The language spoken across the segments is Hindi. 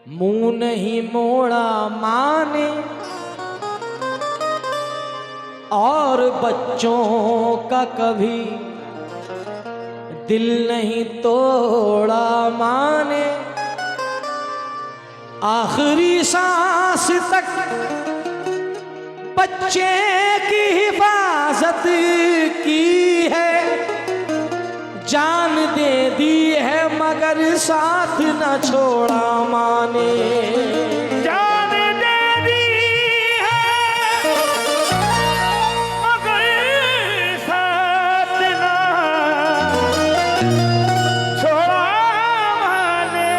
मुंह नहीं मोड़ा माने और बच्चों का कभी दिल नहीं तोड़ा माने। आखिरी सांस तक बच्चे की हिफाजत की है, जान दे दी है मगर साथ न छोड़ा माने। जान दे दी है मगर साथ न छोड़ा माने।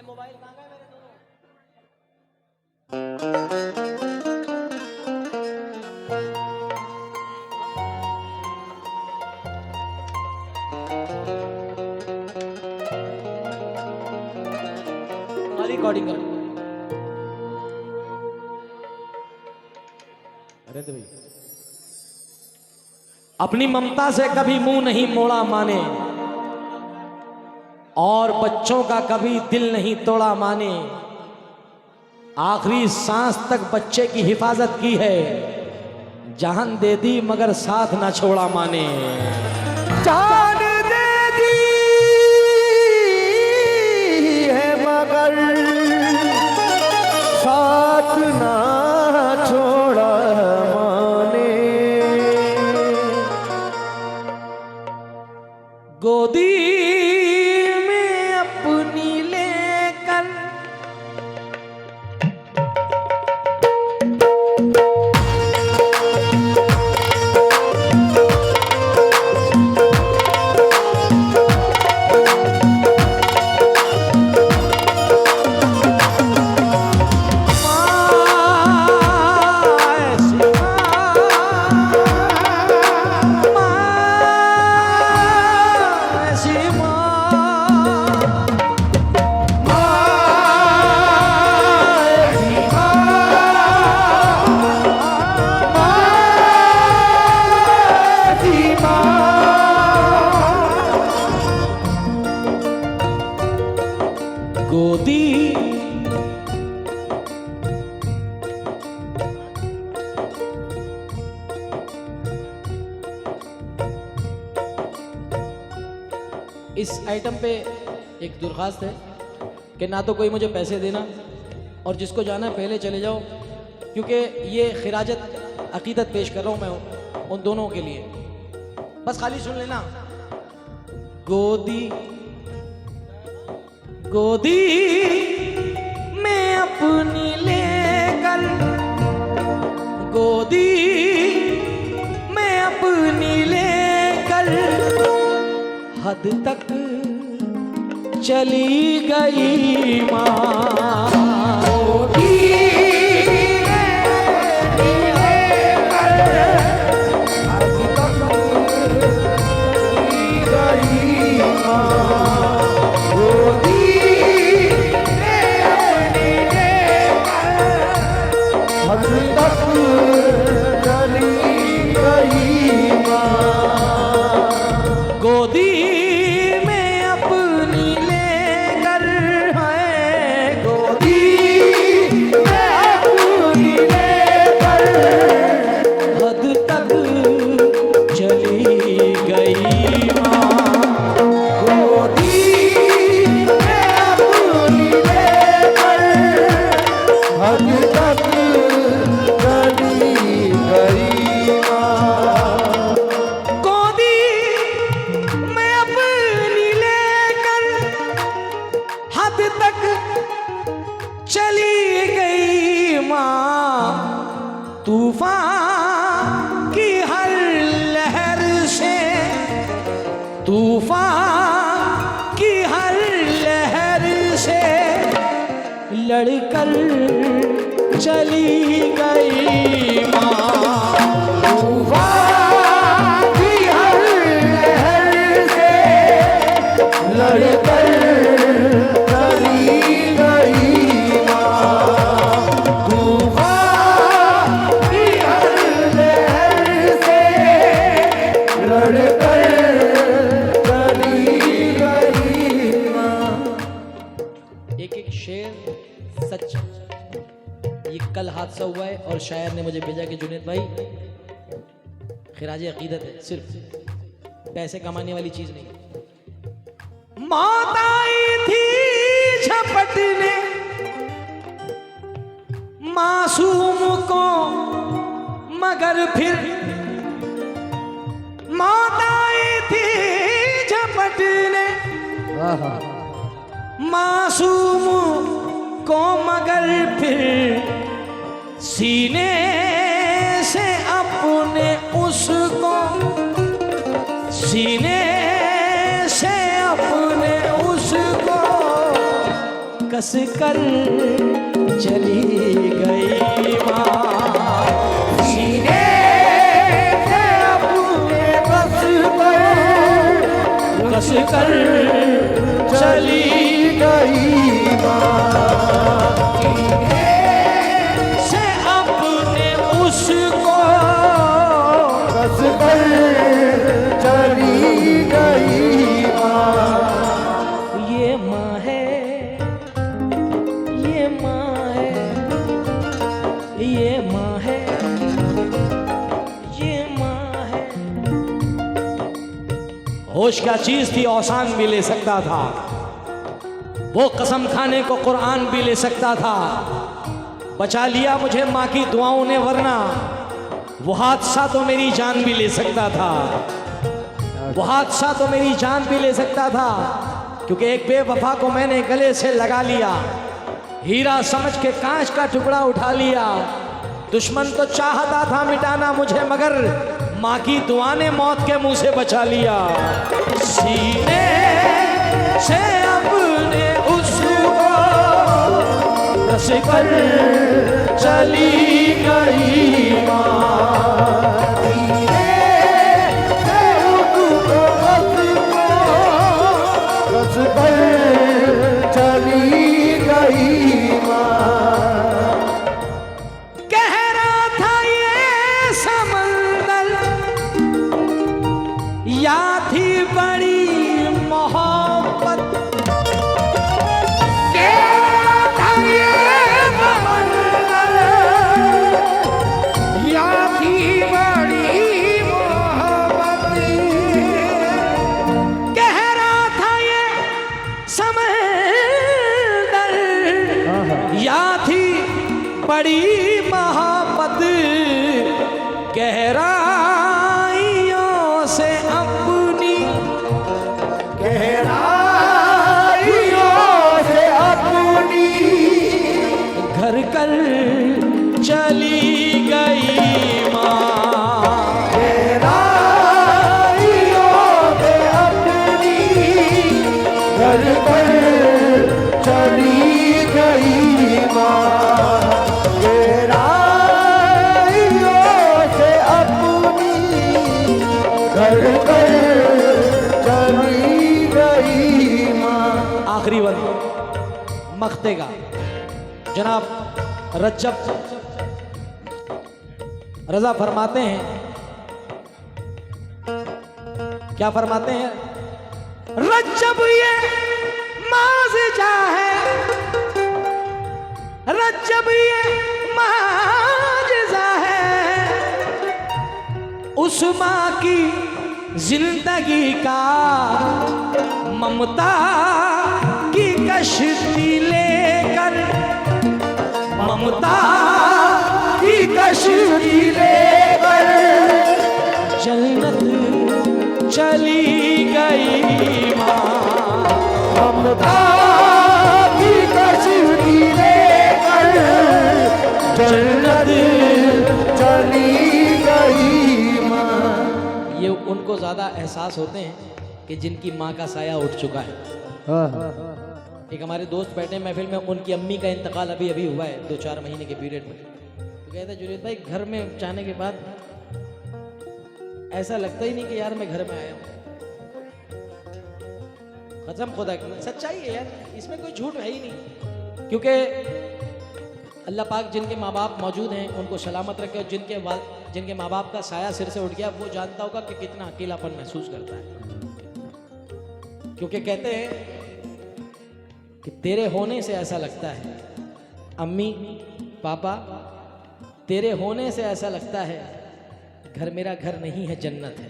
मोबाइल कहाँ गए मेरे दोनों? रिकॉर्डिंग कर। अरे तो भाई अपनी ममता से कभी मुंह नहीं मोड़ा माने और बच्चों का कभी दिल नहीं तोड़ा माने। आखिरी सांस तक बच्चे की हिफाजत की है, जान दे दी मगर साथ ना छोड़ा माने। जान दे दी है मगर साथ ना छोड़ा माने। गोदी में अपनी लेकर गोदी इस आइटम पे एक दरख्वास्त है कि ना तो कोई मुझे पैसे देना और जिसको जाना है पहले चले जाओ, क्योंकि ये खिराजत अकीदत पेश कर रहा हूं मैं उन दोनों के लिए। बस खाली सुन लेना। गोदी गोदी में अपनी लेकर, गोदी में अपनी लेकर हद तक चली गई माँ। गोदी में अपनी लेकर हद तक चली गई माँ। गोदी गोदी में अपनी लेकर है, गोदी में अपनी लेकर हद तक चली गई माँ। गोदी में अपनी लेकर हद तक चली गई माँ। गोदी में अपनी लेकर हद तक चली गई माँ। तूफान की हर लहर से, तूफान की हर लहर से लड़कर चली गई माँ। तूफान की हर लहर से लड़कर चली गई माँ। तूफान की हर लहर से लड़कर हादसा हुआ है और शायर ने मुझे भेजा कि जुनेद भाई खिराज अकीदत है, सिर्फ पैसे कमाने वाली चीज नहीं है। मौत आई थी झपटने मासूम को, मगर फिर मौत आई थी झपटने मासूम को, मगर फिर सीने से अपने उसको, सीने से अपने उसको कस कर चली गई माँ। सीने से अपने कस कर चली गई माँ, से अपने उसको कस कर चली गई माँ। ये माँ है, ये माँ है, ये माँ है, ये माँ है। होश क्या चीज थी, औसान भी ले सकता था, वो कसम खाने को कुरान भी ले सकता था। बचा लिया मुझे माँ की दुआओं ने, वरना वो हादसा तो मेरी जान भी ले सकता था, वो हादसा तो मेरी जान भी ले सकता था। क्योंकि एक बेवफा को मैंने गले से लगा लिया, हीरा समझ के कांच का टुकड़ा उठा लिया। दुश्मन तो चाहता था मिटाना मुझे, मगर माँ की दुआ ने मौत के मुंह से बचा लिया। सीने से अपने उसको कस कर चली गई माँ। कस कर चली गई माँ। कह रहा था ये समंदर या थी बड़ी मोहब्बत, बड़ी मोहब्बत गहराइयों से अपनी, गहराइयों से अपनी घर कर चली गई माँ। गहराइयों से अपनी घर पर चली गई माँ। आखिरी वक्त मख्ते का जनाब रज्जब रजा फरमाते हैं, क्या फरमाते हैं? रज्जब ये माज़जा है, रज्जब ये माज़जा है, उस माँ की जिंदगी का ममता की कश्ती लेकर, ममता की कश्ती लेकर जन्नत चली गई माँ। ममता की कश्ती लेकर जन्नत चली गई माँ। ये उनको ज्यादा एहसास होते हैं कि जिनकी माँ का साया उठ चुका है। एक हमारे दोस्त बैठे महफिल में, उनकी अम्मी का इंतकाल अभी अभी हुआ है 2-4 महीने के पीरियड में। तो कहते जुनेद भाई घर में जाने के बाद ऐसा लगता ही नहीं कि यार मैं घर में आया हूँ। कसम खुदा की सच्चाई है यार, इसमें कोई झूठ है ही नहीं। क्योंकि अल्लाह पाक जिनके माँ बाप मौजूद हैं उनको सलामत रखे, और जिनके माँ बाप का साया सिर से उठ गया वो जानता होगा कि कितना अकेलापन महसूस करता है। क्योंकि कहते हैं कि तेरे होने से ऐसा लगता है, अम्मी पापा तेरे होने से ऐसा लगता है घर मेरा घर नहीं है, जन्नत है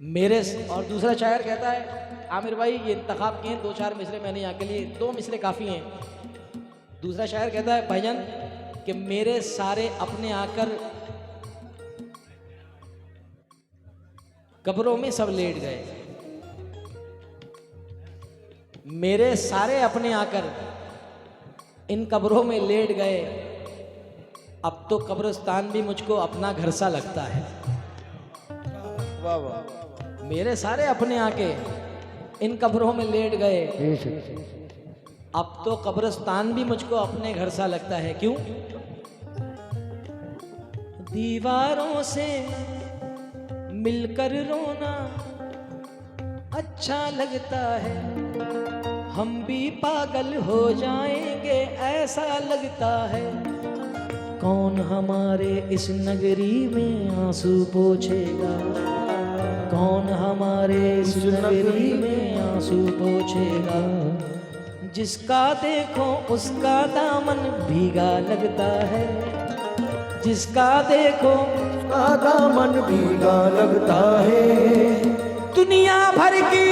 मेरे। और दूसरा शायर कहता है, आमिर भाई ये इंतखाब किए 2-4 मिसरे मैंने यहाँ के लिए, 2 मिसरे काफ़ी हैं। दूसरा शायर कहता है भाईजान कि मेरे सारे अपने आकर कब्रों में सब लेट गए, मेरे सारे अपने आकर इन कब्रों में लेट गए, अब तो कब्रिस्तान भी मुझको अपना घर सा लगता है। वाह वाह। मेरे सारे अपने आके इन कब्रों में लेट गए, अब तो कब्रिस्तान भी मुझको अपने घर सा लगता है। क्यों? दीवारों से मिलकर रोना अच्छा लगता है, हम भी पागल हो जाएंगे ऐसा लगता है। कौन हमारे इस नगरी में आंसू पोंछेगा, कौन हमारे इस नगरी में आंसू पोंछेगा। जिसका देखो उसका दामन भीगा लगता है, जिसका देखो उसका दामन भीगा लगता है। दुनिया भर की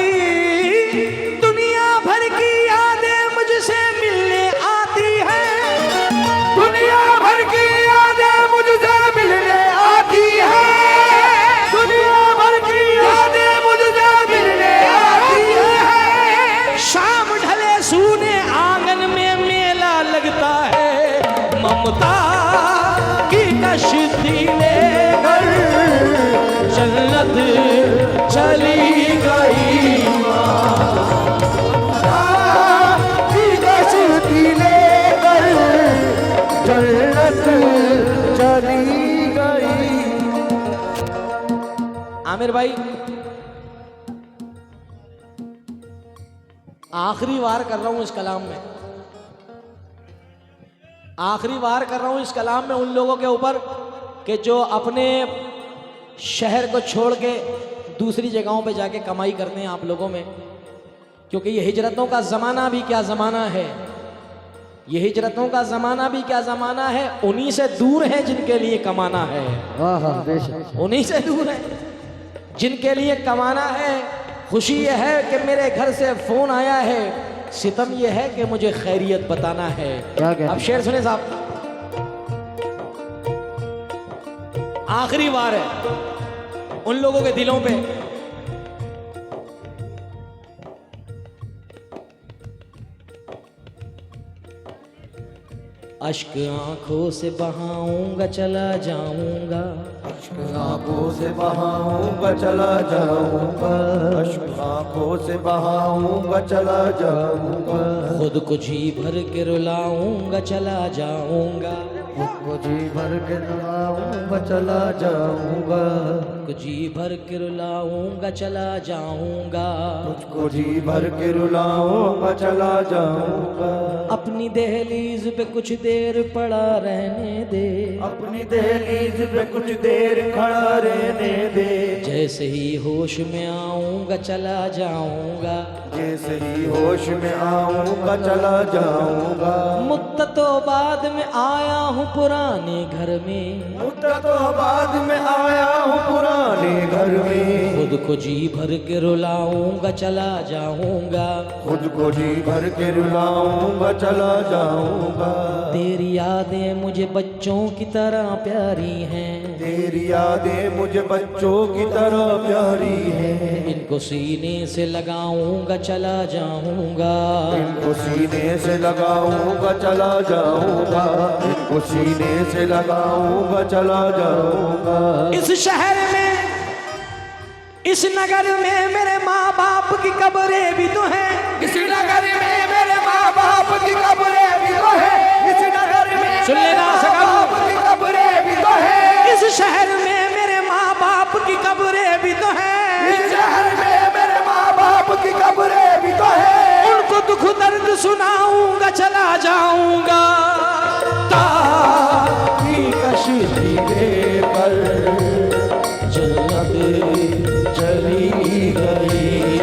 यादें मुझसे मिलने आती है, दुनिया भर की यादें मुझसे मिलने आती है, दुनिया भर की यादें मुझसे मिलने आती है। शाम ढले सूने आंगन में मेला लगता है, ममता की कश्ती लेकर जन्नत चली गई की कश्ती लेकर जन्नत चली गई। आमिर भाई आखिरी वार कर रहा हूं इस कलाम में, आखिरी वार कर रहा हूं इस कलाम में उन लोगों के ऊपर कि जो अपने शहर को छोड़ के दूसरी जगहों पे जाके कमाई करते हैं आप लोगों में, क्योंकि ये हिजरतों का ज़माना भी क्या ज़माना है, ये हिजरतों का ज़माना भी क्या ज़माना है। उन्हीं से दूर है जिनके लिए कमाना है, उन्हीं से दूर है जिनके लिए कमाना है। खुशी यह है कि मेरे घर से फ़ोन आया है, सितम यह है कि मुझे खैरियत बताना है। अब शेर सुने साहब, आखिरी वार है उन लोगों के दिलों पे। अश्क आंखों से बहाऊंगा चला जाऊंगा, आंखों से बहाऊंगा चला जाऊंगा, अश्क आंखों से बहाऊंगा चला जाऊंगा। खुद को जी भर के रुलाऊंगा चला जाऊंगा, खुद को जी भर के रुलाऊंगा चला जाऊंगा, को जी भर के रुलाऊंगा चला जाऊंगा। तुझको जी भर के रुलाऊंगा चला जाऊंगा। अपनी दहलीज पे कुछ देर पड़ा रहने दे, अपनी दहलीज पे कुछ देर खड़ा रहने दे। जैसे ही होश में आऊंगा चला जाऊंगा, जैसे ही होश में आऊंगा चला जाऊंगा। मुद्दतों बाद में आया हूँ पुराने घर में, मुद्दतों बाद में आया हूँ पुराने घर में। खुद को जी भर के रुलाऊंगा चला जाऊंगा, खुद को जी भर के रुलाऊंगा चला जाऊंगा। तेरी यादें मुझे बच्चों की तरह प्यारी हैं, तेरी यादें मुझे बच्चों की तरह प्यारी हैं। इनको सीने से लगाऊंगा चला जाऊंगा, इनको सीने से लगाऊंगा चला जाऊंगा, इनको सीने से लगाऊंगा चला जाऊंगा। इस शहर में इस नगर में मेरे माँ बाप की कब्रें भी तो हैं, इस नगर में मेरे माँ बाप की कब्रें भी तो है, इस नगर में सुन लेना मेरे माँ बाप की कब्रें भी तो है। इस शहर में मेरे माँ बाप की कब्रें भी तो हैं, इस शहर में मेरे माँ बाप की कब्रें भी तो है। उनको दुख दर्द सुनाऊंगा चला जाऊंगा। ताकि कश्ती लेकर जन्नत चली गई।